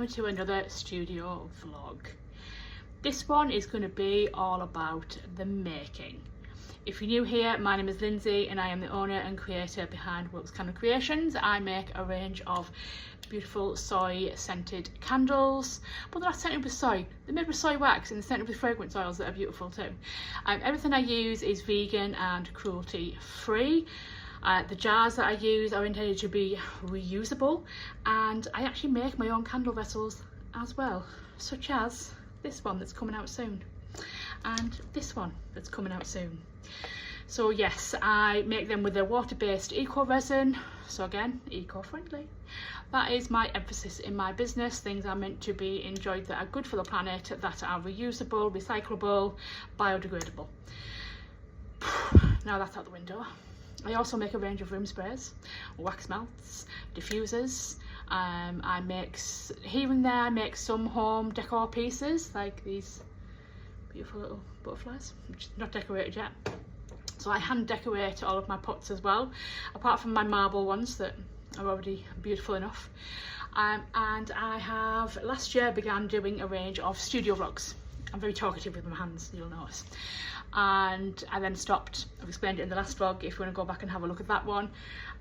to another studio vlog. This one is going to be all about the making. If you're new here, my name is Lindsay and I am the owner and creator behind Wilks Candle Creations. I make a range of beautiful soy scented candles, but they're not scented with soy, they're made with soy wax and they're scented with fragrance oils that are beautiful too. Everything I use is vegan and cruelty free. The jars that I use are intended to be reusable, and I actually make my own candle vessels as well, such as this one that's coming out soon and this one that's coming out soon. So yes, I make them with a water-based eco resin, so again, eco-friendly. That is my emphasis in my business. Things are meant to be enjoyed that are good for the planet, that are reusable, recyclable, biodegradable. Now that's out the window. I also make a range of room sprays, wax melts, diffusers. I make, here and there, I make some home decor pieces, like these beautiful little butterflies, which is not decorated yet. So I hand decorate all of my pots as well, apart from my marble ones that are already beautiful enough. And I have last year began doing a range of studio vlogs. I'm very talkative with my hands, you'll notice. And I then stopped. I've explained it in the last vlog if you want to go back and have a look at that one.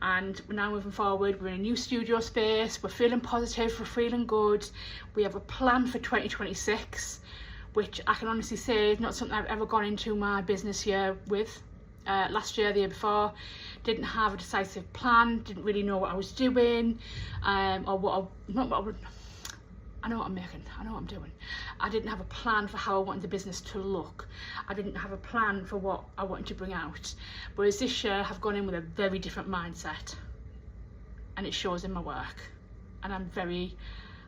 And we're now moving forward. We're in a new studio space, we're feeling positive, we're feeling good. We have a plan for 2026, which I can honestly say is not something I've ever gone into my business year with. Last year, the year before, didn't have a decisive plan, didn't really know what I was doing, or what I know what I'm making, I know what I'm doing. I didn't have a plan for how I wanted the business to look. I didn't have a plan for what I wanted to bring out. Whereas this year, I've gone in with a very different mindset, and it shows in my work. And I'm very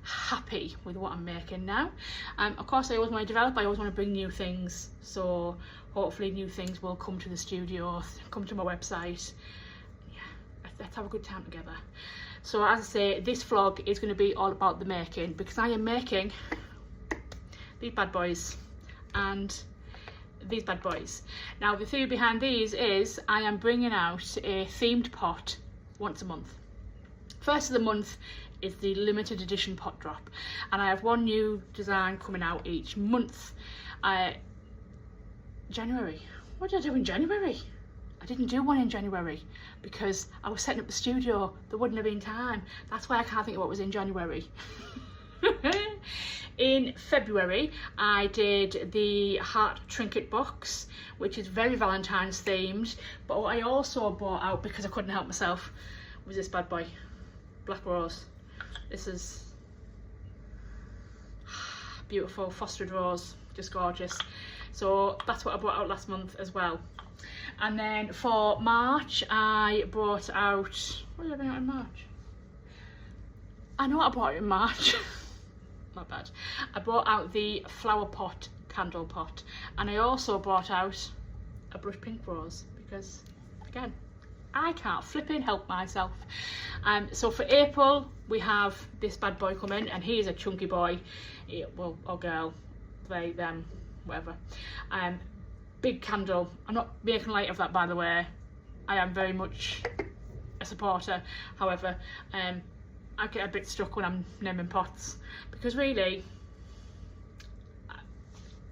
happy with what I'm making now. Of course, I always want to develop, I always want to bring new things. So hopefully new things will come to the studio, come to my website. Yeah, let's have a good time together. So as I say, this vlog is going to be all about the making, because I am making these bad boys and these bad boys. Now the theory behind these is I am bringing out a themed pot once a month. First of the month is the limited edition pot drop, and I have one new design coming out each month. January, what did I do in January? I didn't do one in January because I was setting up the studio. There wouldn't have been time. That's why I can't think of what was in January. In February, I did the heart trinket box, which is very Valentine's themed. But what I also bought out, because I couldn't help myself, was this bad boy, black rose. This is beautiful, fostered rose, just gorgeous. So that's what I brought out last month as well. And then for March, I brought out, what did I bring out in March? I know what I brought out in March. Not bad. I brought out the flower pot candle pot, and I also brought out a brush pink rose, because again, I can't flipping help myself. So for April, we have this bad boy coming, and he is a chunky boy, well, or girl, they, them, whatever. Big candle. I'm not making light of that, by the way. I am very much a supporter. However, I get a bit stuck when I'm naming pots, because really,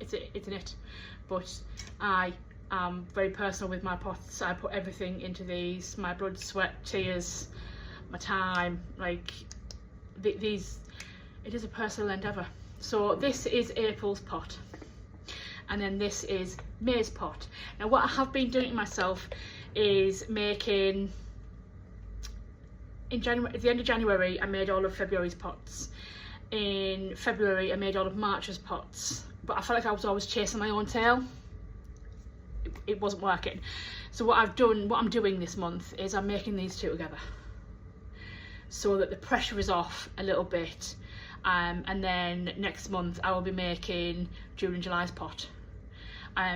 it's an it. But I am very personal with my pots. I put everything into these, my blood, sweat, tears, my time. Like these, it is a personal endeavour. So this is April's pot, and then this is May's pot. Now what I have been doing to myself is making, in January, at the end of January, I made all of February's pots. In February, I made all of March's pots, but I felt like I was always chasing my own tail. It wasn't working. So what I'm doing this month is I'm making these two together, so that the pressure is off a little bit. And then next month I will be making June and July's pot.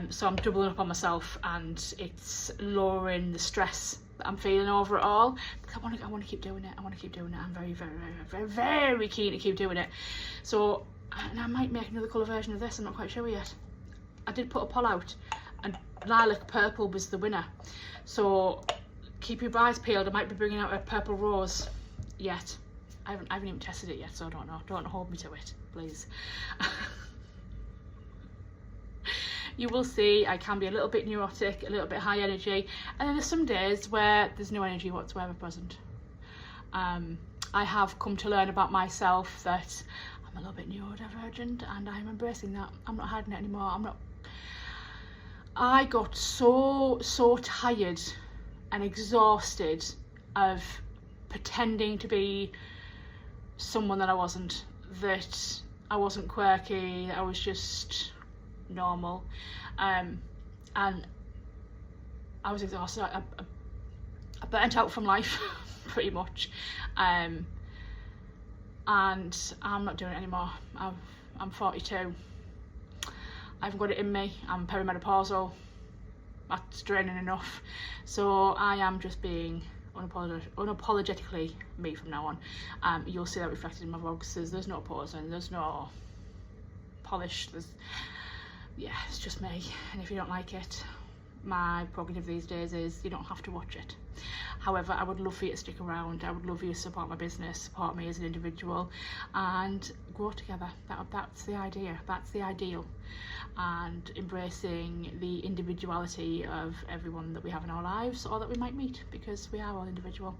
So I'm doubling up on myself, and it's lowering the stress that I'm feeling over it all, because I want to keep doing it. I want to keep doing it. I'm very, very, very, very, very keen to keep doing it. So, and I might make another colour version of this. I'm not quite sure yet. I did put a poll out, and lilac purple was the winner. So keep your eyes peeled. I might be bringing out a purple rose yet. I haven't even tested it yet, so I don't know. Don't hold me to it, please. You will see I can be a little bit neurotic, a little bit high energy, and then there's some days where there's no energy whatsoever present. I have come to learn about myself that I'm a little bit neurodivergent, and I'm embracing that. I'm not hiding it anymore. I got so tired and exhausted of pretending to be someone that I wasn't, that I wasn't quirky, I was just normal, and I was exhausted. I burnt out from life pretty much, and I'm not doing it anymore. I'm 42. I haven't got it in me. I'm perimenopausal. That's draining enough. So I am just being unapologetically me from now on. You'll see that reflected in my vlogs. There's no posing, there's no polish, it's just me. And if you don't like it, my prerogative these days is you don't have to watch it. However, I would love for you to stick around. I would love for you to support my business, support me as an individual, and grow together. That's the idea, that's the ideal. And embracing the individuality of everyone that we have in our lives, or that we might meet, because we are all individual.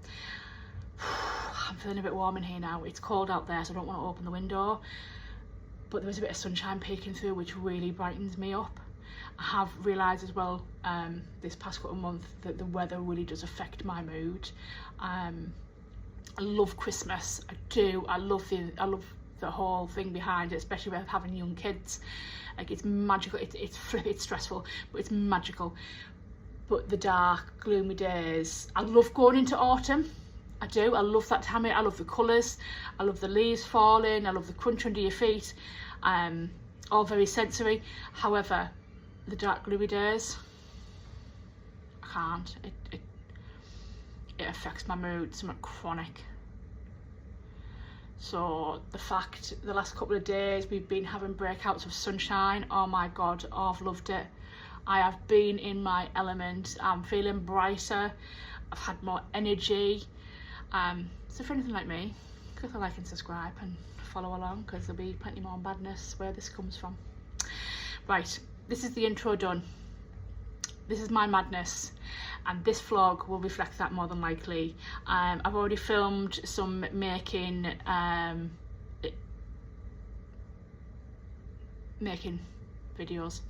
I'm feeling a bit warm in here now. It's cold out there, so I don't want to open the window, but there is a bit of sunshine peeking through, which really brightens me up. I have realised as well this past couple of months that the weather really does affect my mood. I love Christmas, I do. I love the whole thing behind it, especially with having young kids. Like, it's magical. It's stressful, but it's magical. But the dark, gloomy days, I love going into autumn. I do. I love that time. I love the colours. I love the leaves falling. I love the crunch under your feet. All very sensory. However, the dark, gloomy days, I can't. It affects my mood. Somewhat chronic. So the fact the last couple of days we've been having breakouts of sunshine, oh my god, oh, I've loved it. I have been in my element. I'm feeling brighter. I've had more energy. So for anything like me, click the like and subscribe and follow along, because there'll be plenty more badness where this comes from. Right, this is the intro done. This is my madness, and this vlog will reflect that more than likely. I've already filmed some making videos.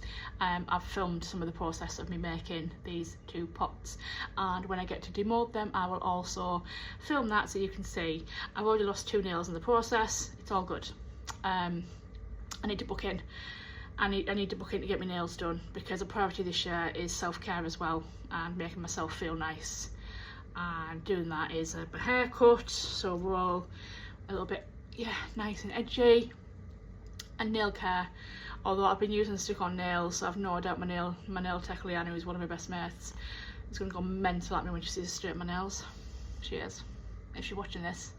I've filmed some of the process of me making these 2 pots, and when I get to demold them, I will also film that so you can see. I've already lost 2 nails in the process. It's all good. I need to book in. I need to book in to get my nails done, because a priority this year is self-care as well, and making myself feel nice. And doing that is a haircut, so we're all a little bit nice and edgy, and nail care. Although I've been using stick-on nails, so I've no doubt my nail tech Leanna, who's one of my best mates, is going to go mental at me when she sees straight my nails. She is, if she's watching this.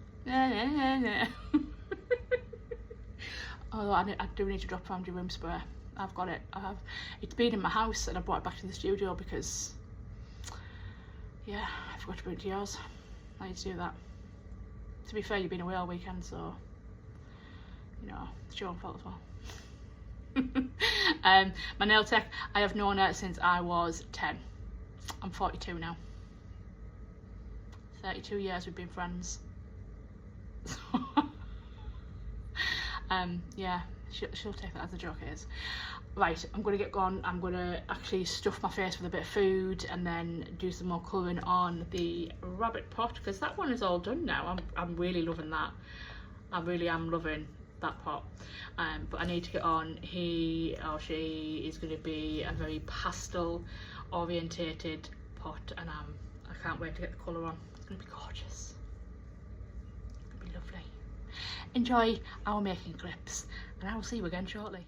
Although I do need to drop around your room spray. I've got it. It's been in my house, and I brought it back to the studio because, I forgot to bring it to yours. I need to do that. To be fair, you've been away all weekend, so, it's your own fault as well. My nail tech, I have known her since I was 10. I'm 42 now. 32 years we've been friends. She'll take that as a joke, it is. Right, I'm going to get going. I'm going to actually stuff my face with a bit of food, and then do some more colouring on the rabbit pot, because that one is all done now. I'm really loving that. I really am loving that pot. But I need to get on. He or she is going to be a very pastel orientated pot, and I can't wait to get the colour on. It's going to be gorgeous. It's going to be lovely. Enjoy our making clips, and I will see you again shortly.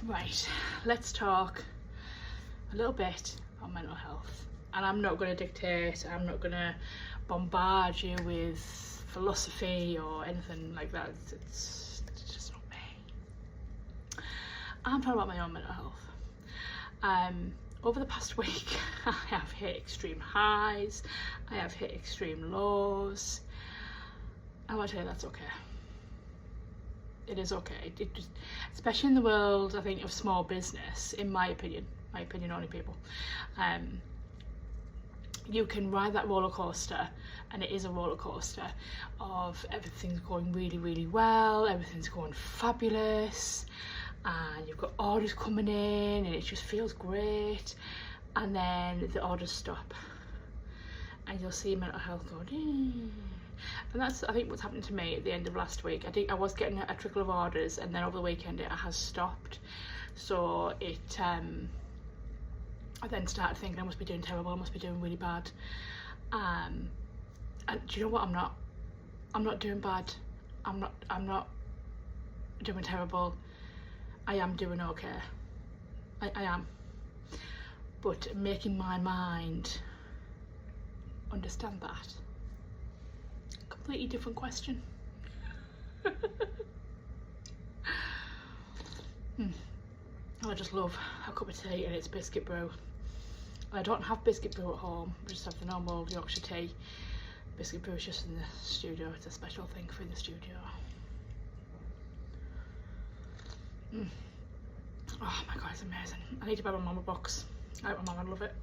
Right, let's talk a little bit about mental health. And I'm not going to dictate, I'm not going to bombard you with philosophy or anything like that. It's just not me. I'm talking about my own mental health. Over the past week, I have hit extreme highs, I have hit extreme lows. I want to tell you that's okay. It is okay. It just, especially in the world, I think, of small business, in my opinion only, people, you can ride that roller coaster, and it is a roller coaster of everything's going really, really well, everything's going fabulous, and you've got orders coming in and it just feels great, and then the orders stop and you'll see mental health go, and that's, I think, what's happened to me at the end of last week. I was getting a trickle of orders, and then over the weekend it has stopped, so it I then started thinking I must be doing terrible, I must be doing really bad, and do you know what, I'm not doing bad, I'm not doing terrible, I am doing okay. I am, but making my mind understand that, completely different question. I just love a cup of tea and it's biscuit brew. I don't have biscuit brew at home, I just have the normal Yorkshire tea. Biscuit brew is just in the studio, it's a special thing for in the studio. Oh my god, it's amazing. I need to buy my mum a box. My mum would love it.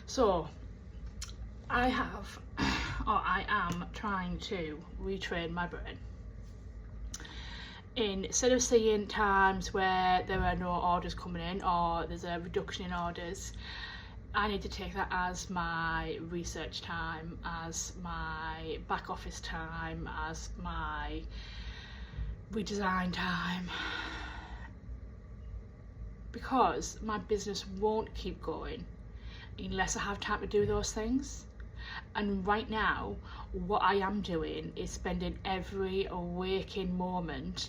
So I am trying to retrain my brain. Instead of seeing times where there are no orders coming in or there's a reduction in orders, I need to take that as my research time, as my back office time, as my redesign time, because my business won't keep going unless I have time to do those things. And right now, what I am doing is spending every waking moment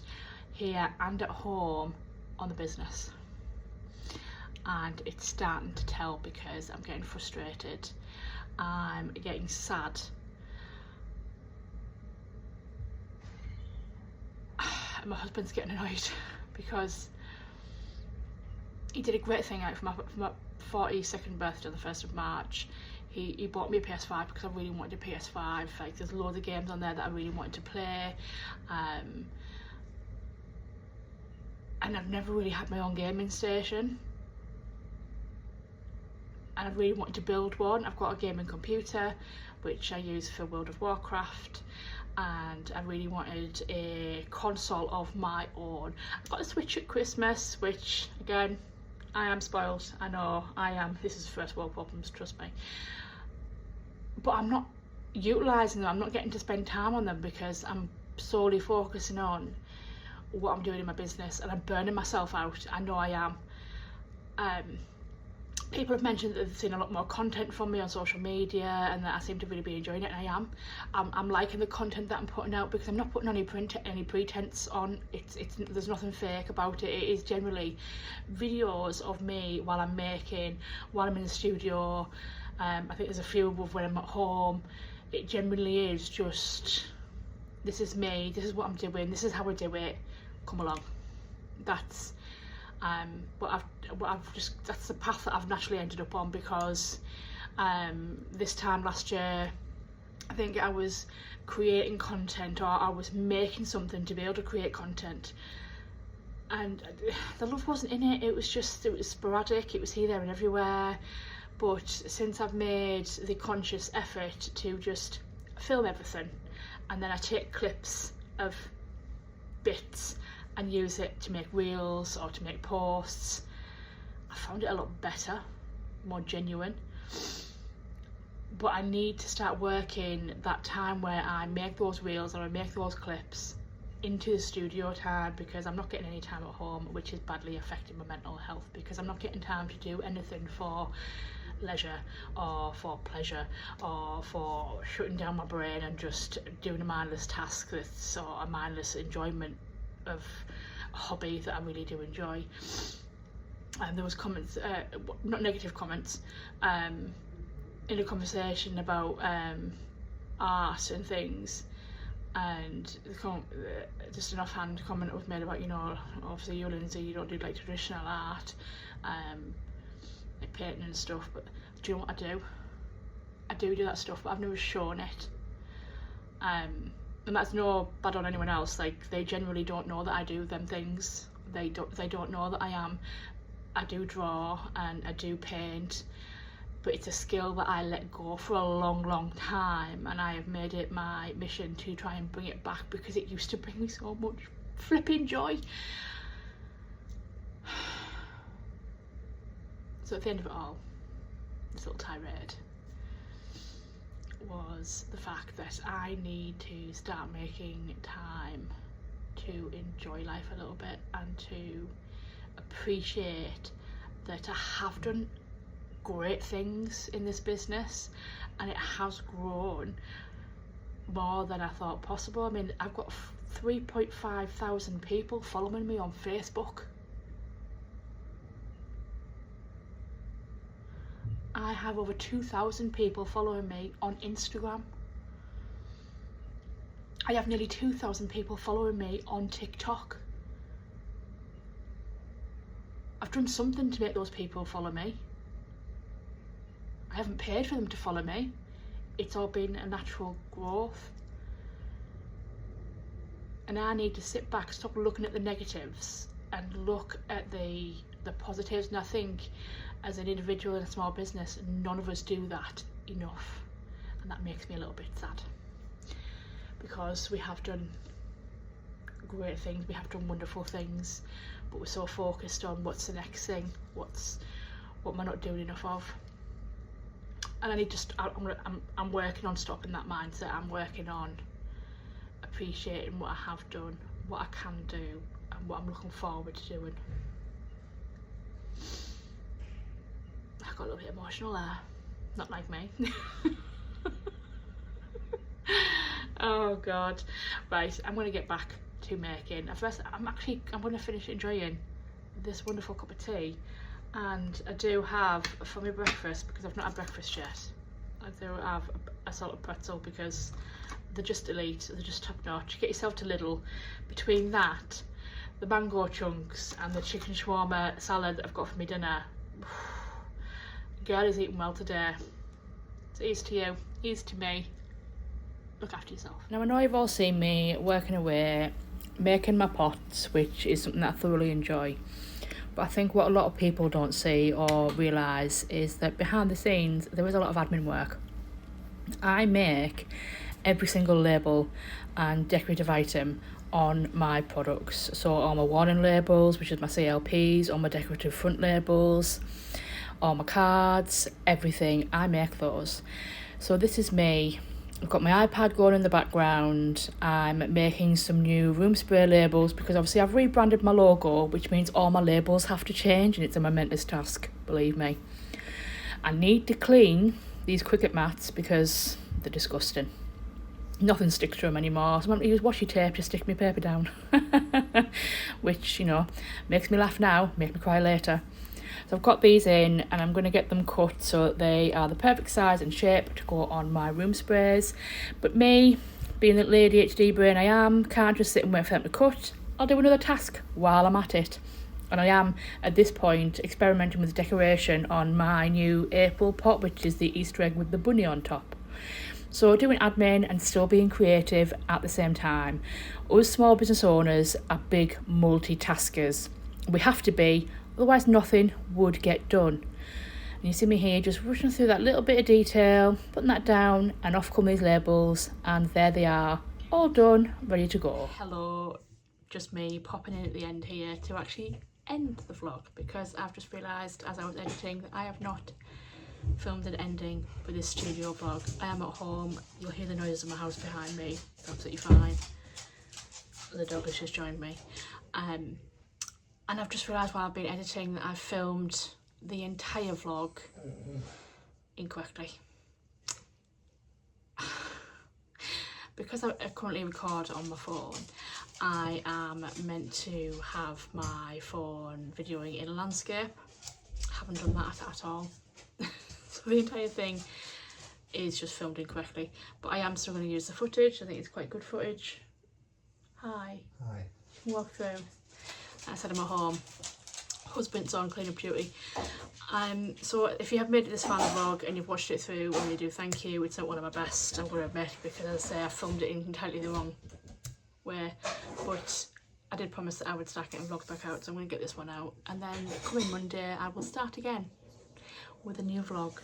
here and at home on the business. And it's starting to tell, because I'm getting frustrated, I'm getting sad. And my husband's getting annoyed because he did a great thing out for my 42nd birthday on the 1st of March. He bought me a PS5 because I really wanted a PS5. Like, there's loads of games on there that I really wanted to play, and I've never really had my own gaming station, and I really wanted to build one. I've got a gaming computer which I use for World of Warcraft, and I really wanted a console of my own. I got a Switch at Christmas, which, again, I am spoiled, I know, I am. This is first world problems, trust me. But I'm not utilising them, I'm not getting to spend time on them because I'm solely focusing on what I'm doing in my business, and I'm burning myself out. I know I am. People have mentioned that they've seen a lot more content from me on social media and that I seem to really be enjoying it, and I am. I'm liking the content that I'm putting out because I'm not putting any pretense on. There's nothing fake about it. It is generally videos of me while I'm making, while I'm in the studio. I think there's a few of when I'm at home. It generally is just, this is me, this is what I'm doing, this is how I do it, come along. That's that's the path that I've naturally ended up on, because this time last year I think I was creating content, or I was making something to be able to create content, and the love wasn't in it. It was sporadic, it was here, there and everywhere. But since I've made the conscious effort to just film everything, and then I take clips of bits and use it to make reels or to make posts, I found it a lot better, more genuine. But I need to start working that time where I make those reels or I make those clips into the studio time, because I'm not getting any time at home, which is badly affecting my mental health, because I'm not getting time to do anything for leisure or for pleasure or for shutting down my brain and just doing a mindless task that's, or a mindless enjoyment of hobby that I really do enjoy. And there was comments, not negative comments, in a conversation about art and things, and just an offhand comment was made about, you know, obviously you, Lindsay, you don't do like traditional art, like painting and stuff, but do you know what I do? I do that stuff, but I've never shown it. And that's no bad on anyone else. Like, they generally don't know that I do them things. They don't know that I do draw and I do paint, but it's a skill that I let go for a long time, and I have made it my mission to try and bring it back, because it used to bring me so much flipping joy. So at the end of it all, this little tirade was the fact that I need to start making time to enjoy life a little bit, and to appreciate that I have done great things in this business, and it has grown more than I thought possible. I mean, I've got 3.5 thousand people following me on Facebook. I have over 2,000 people following me on Instagram. I have nearly 2,000 people following me on TikTok. I've done something to make those people follow me. I haven't paid for them to follow me. It's all been a natural growth. And I need to sit back, stop looking at the negatives, and look at the positives. And I think as an individual in a small business, none of us do that enough. And that makes me a little bit sad, because we have done great things, we have done wonderful things, but we're so focused on what's the next thing, what am I not doing enough of. And I'm working on stopping that mindset. I'm working on appreciating what I have done, what I can do, and what I'm looking forward to doing. I got a little bit emotional there. Not like me. Oh God. Right, I'm going to get back to making. First, I'm going to finish enjoying this wonderful cup of tea. And I do have, for my breakfast, because I've not had breakfast yet, I do have a salted pretzel, because they're just elite, they're just top notch. Get yourself to Lidl. Between that, the mango chunks, and the chicken shawarma salad that I've got for my dinner, girl is eating well today. So here's to you, here's to me. Look after yourself. Now, I know you've all seen me working away, making my pots, which is something that I thoroughly enjoy. But I think what a lot of people don't see or realise is that behind the scenes there is a lot of admin work. I make every single label and decorative item on my products. So all my warning labels, which is my CLPs, all my decorative front labels, all my cards, everything, I make those. So this is me. I've got my iPad going in the background. I'm making some new room spray labels, because obviously I've rebranded my logo, which means all my labels have to change, and it's a momentous task, believe me. I need to clean these Cricut mats because they're disgusting. Nothing sticks to them anymore, so I'm going to use washi tape to stick my paper down. Which, you know, makes me laugh now, make me cry later. So I've got these in, and I'm going to get them cut so that they are the perfect size and shape to go on my room sprays. But me, being the ADHD brain I am, can't just sit and wait for them to cut. I'll do another task while I'm at it. And I am, at this point, experimenting with decoration on my new April pot, which is the Easter egg with the bunny on top. So doing admin and still being creative at the same time. Us small business owners are big multitaskers. We have to be, otherwise nothing would get done. And you see me here just rushing through that little bit of detail, putting that down, and off come these labels, and there they are, all done, ready to go. Hello, just me popping in at the end here to actually end the vlog, because I've just realised as I was editing that I have not filmed an ending for this studio vlog. I am at home, you'll hear the noises of my house behind me, it's absolutely fine. The dog has just joined me. And I've just realised while I've been editing that I've filmed the entire vlog incorrectly. because I currently record on my phone, I am meant to have my phone videoing in landscape. I haven't done that at all. So the entire thing is just filmed incorrectly, but I am still going to use the footage. I think it's quite good footage. Hi. Hi. Walk through. Outside of my home. Husband's on clean up duty. So if you have made it this far in the vlog and you've watched it through, when you do, thank you. It's not one of my best, I'm going to admit, because as I say, I filmed it in entirely the wrong way, but I did promise that I would start getting vlogs back out, so I'm going to get this one out, and then coming Monday I will start again with a new vlog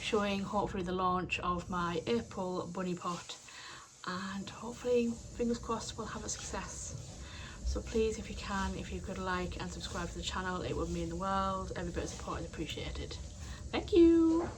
showing hopefully the launch of my April bunny pot, and hopefully, fingers crossed, we'll have a success. So please, if you can, if you could like and subscribe to the channel, it would mean the world. Every bit of support is appreciated. Thank you.